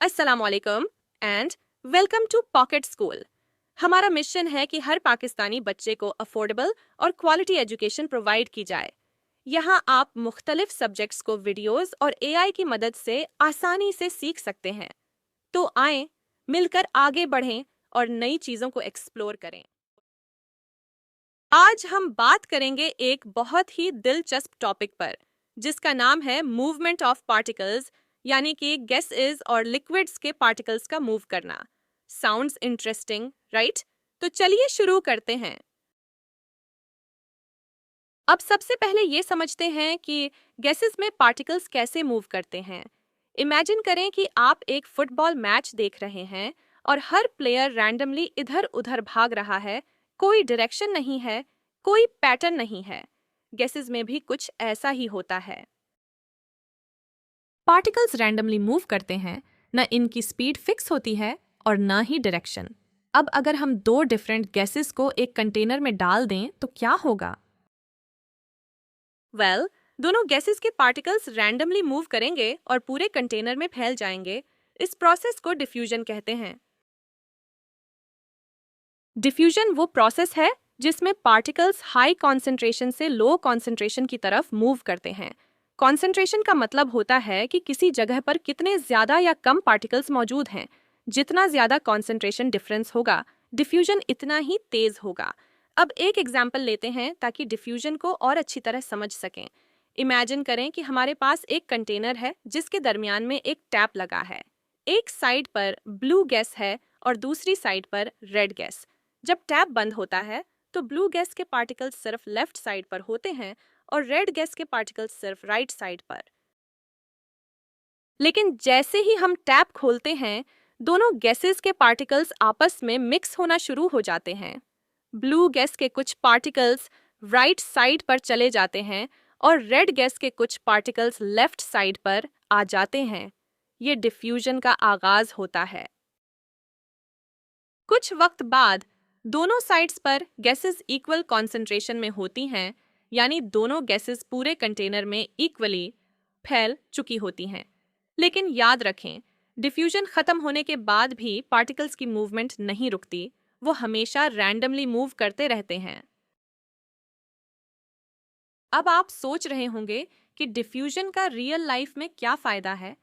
अस्सलामुअलैकुम and welcome to pocket school. हमारा mission है कि हर पाकिस्तानी बच्चे को अफोर्डेबल और क्वालिटी एजुकेशन प्रोवाइड की जाए। यहाँ आप मुख्तलिफ सब्जेक्ट्स को वीडियोस और एआई की मदद से आसानी से सीख सकते हैं। तो आएं, मिलकर आगे बढ़ें और नई चीज़ों को एक्सप्लोर करें। आज हम बात करेंगे एक बहुत ही दिलचस्प टॉपिक पर, जिसका नाम है मूवमेंट ऑफ पार्टिकल्स, यानी कि गैसेस और लिक्विड्स के पार्टिकल्स का मूव करना। Sounds interesting, right? तो चलिए शुरू करते हैं। अब सबसे पहले ये समझते हैं कि गैसेस में पार्टिकल्स कैसे मूव करते हैं। इमेजिन करें कि आप एक फुटबॉल मैच देख रहे हैं और हर प्लेयर रैंडमली इधर उधर भाग रहा है। कोई डायरेक्शन नहीं है, कोई पैटर्न नहीं है। गैसेस में भी कुछ ऐसा ही होता है। पार्टिकल्स रैंडमली मूव करते हैं, न इनकी स्पीड फिक्स होती है और न ही डायरेक्शन। अब अगर हम दो डिफरेंट गैसेस को एक कंटेनर में डाल दें तो क्या होगा? दोनों गैसेस के पार्टिकल्स रैंडमली मूव करेंगे और पूरे कंटेनर में फैल जाएंगे। इस प्रोसेस को डिफ्यूजन कहते हैं। डिफ्यूजन वो प्रोसेस है जिसमें पार्टिकल्स हाई कॉन्सेंट्रेशन से लो कॉन्सेंट्रेशन की तरफ मूव करते हैं। कॉन्सेंट्रेशन का मतलब होता है कि किसी जगह पर कितने ज्यादा या कम पार्टिकल्स मौजूद हैं। जितना ज्यादा कॉन्सेंट्रेशन डिफरेंस होगा, डिफ्यूजन इतना ही तेज होगा। अब एक एग्जाम्पल लेते हैं ताकि डिफ्यूजन को और अच्छी तरह समझ सकें। इमेजिन करें कि हमारे पास एक कंटेनर है जिसके दरमियान में एक टैप लगा है। एक साइड पर ब्लू गैस है और दूसरी साइड पर रेड गैस। जब टैप बंद होता है तो ब्लू गैस के पार्टिकल्स सिर्फ लेफ्ट साइड पर होते हैं और रेड गैस के पार्टिकल्स सिर्फ राइट साइड पर। लेकिन जैसे ही हम टैप खोलते हैं, दोनों गैसेस के पार्टिकल्स आपस में मिक्स होना शुरू हो जाते हैं। ब्लू गैस के कुछ पार्टिकल्स राइट साइड पर चले जाते हैं और रेड गैस के कुछ पार्टिकल्स लेफ्ट साइड पर आ जाते हैं। ये डिफ्यूजन का आगाज होता है। कुछ वक्त बाद दोनों साइड्स पर गैसेस इक्वल कॉन्सेंट्रेशन में होती हैं, यानी दोनों गैसेस पूरे कंटेनर में इक्वली फैल चुकी होती हैं। लेकिन याद रखें, डिफ्यूजन खत्म होने के बाद भी पार्टिकल्स की मूवमेंट नहीं रुकती। वो हमेशा रैंडमली मूव करते रहते हैं। अब आप सोच रहे होंगे कि डिफ्यूजन का रियल लाइफ में क्या फायदा है।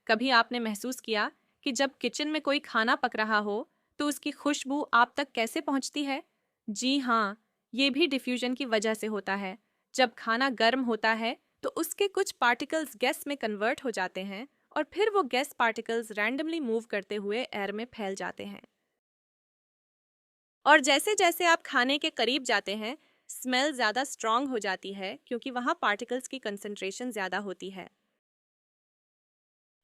कभी आपने महसूस किया कि जब किचन में कोई खाना पक रहा हो तो उसकी खुशबू आप तक कैसे पहुंचती है? जी हाँ, ये भी डिफ्यूजन की वजह से होता है। जब खाना गर्म होता है तो उसके कुछ पार्टिकल्स गैस में कन्वर्ट हो जाते हैं और फिर वो गैस पार्टिकल्स रैंडमली मूव करते हुए एयर में फैल जाते हैं। और जैसे जैसे आप खाने के करीब जाते हैं, स्मेल ज़्यादा स्ट्रॉन्ग हो जाती है क्योंकि वहाँ पार्टिकल्स की कंसंट्रेशन ज़्यादा होती है।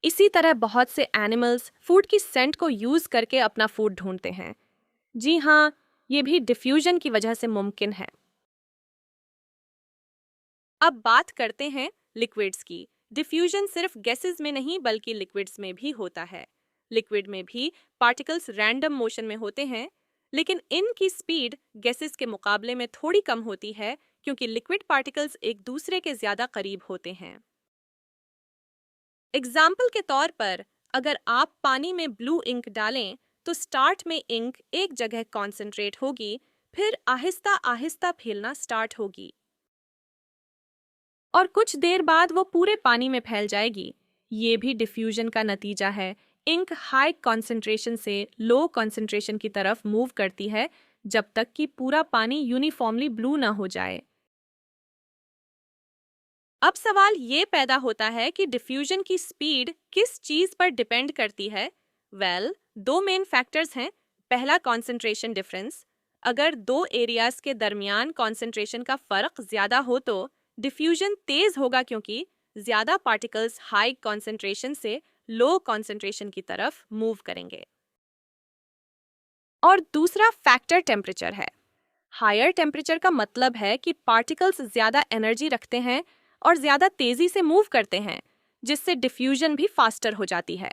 इसी तरह बहुत से एनिमल्स फूड की सेंट को यूज़ करके अपना फूड ढूंढते हैं। जी हाँ, ये भी डिफ्यूजन की वजह से मुमकिन है। अब बात करते हैं लिक्विड्स की। डिफ्यूजन सिर्फ गैसेस में नहीं बल्कि लिक्विड्स में भी होता है। लिक्विड में भी पार्टिकल्स रैंडम मोशन में होते हैं, लेकिन इनकी स्पीड गैसेस के मुकाबले में थोड़ी कम होती है क्योंकि लिक्विड पार्टिकल्स एक दूसरे के ज्यादा करीब होते हैं। एग्जाम्पल के तौर पर, अगर आप पानी में ब्लू इंक डालें तो स्टार्ट में इंक एक जगह कॉन्सेंट्रेट होगी, फिर आहिस्ता आहिस्ता फैलना स्टार्ट होगी और कुछ देर बाद वो पूरे पानी में फैल जाएगी। ये भी डिफ्यूजन का नतीजा है। इंक हाई कॉन्सेंट्रेशन से लो कॉन्सेंट्रेशन की तरफ मूव करती है जब तक कि पूरा पानी यूनिफॉर्मली ब्लू ना हो जाए। अब सवाल ये पैदा होता है कि डिफ्यूजन की स्पीड किस चीज पर डिपेंड करती है। दो मेन फैक्टर्स हैं। पहला, कॉन्सेंट्रेशन डिफरेंस। अगर दो एरियाज के दरमियान कॉन्सेंट्रेशन का फर्क ज्यादा हो तो डिफ्यूजन तेज होगा क्योंकि ज्यादा पार्टिकल्स हाई कॉन्सेंट्रेशन से लो कॉन्सेंट्रेशन की तरफ मूव करेंगे। और दूसरा फैक्टर टेम्परेचर है। हायर टेम्परेचर का मतलब है कि पार्टिकल्स ज्यादा एनर्जी रखते हैं और ज्यादा तेजी से मूव करते हैं, जिससे डिफ्यूजन भी फास्टर हो जाती है।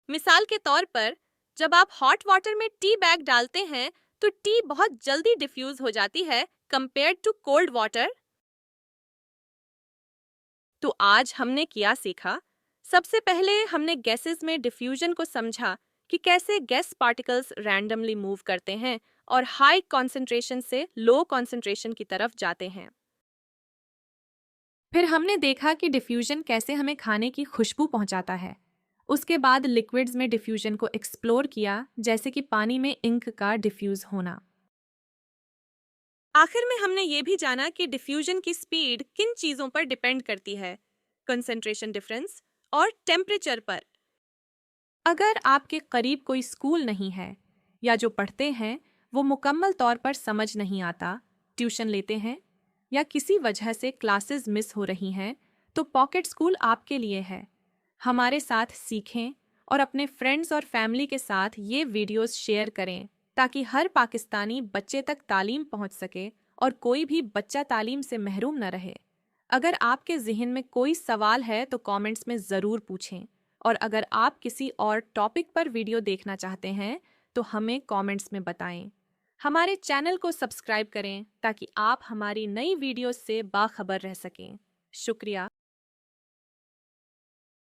मिसाल के तौर पर, जब आप हॉट वाटर में टी बैग डालते हैं तो टी बहुत जल्दी डिफ्यूज हो जाती है कंपेयर्ड टू कोल्ड वाटर। तो आज हमने क्या सीखा? सबसे पहले हमने गैसेस में डिफ्यूजन को समझा कि कैसे गैस पार्टिकल्स रैंडमली मूव करते हैं और हाई कॉन्सेंट्रेशन से लो कॉन्सेंट्रेशन की तरफ जाते हैं। फिर हमने देखा कि डिफ्यूजन कैसे हमें खाने की खुशबू पहुंचाता है। उसके बाद लिक्विड्स में डिफ्यूजन को एक्सप्लोर किया, जैसे कि पानी में इंक का डिफ्यूज होना। आखिर में हमने ये भी जाना कि डिफ्यूजन की स्पीड किन चीज़ों पर डिपेंड करती है, कंसंट्रेशन डिफरेंस और टेम्परेचर पर। अगर आपके करीब कोई स्कूल नहीं है या जो पढ़ते हैं वो मुकम्मल तौर पर समझ नहीं आता, ट्यूशन लेते हैं या किसी वजह से क्लासेस मिस हो रही हैं, तो पॉकेट स्कूल आपके लिए है। हमारे साथ सीखें और अपने फ्रेंड्स और फैमिली के साथ ये वीडियोस शेयर करें ताकि हर पाकिस्तानी बच्चे तक तालीम पहुंच सके और कोई भी बच्चा तालीम से महरूम न रहे। अगर आपके जहन में कोई सवाल है तो कमेंट्स में ज़रूर पूछें, और अगर आप किसी और टॉपिक पर वीडियो देखना चाहते हैं तो हमें कमेंट्स में बताएं। हमारे चैनल को सब्सक्राइब करें ताकि आप हमारी नई वीडियोस से बाखबर रह सकें। शुक्रिया।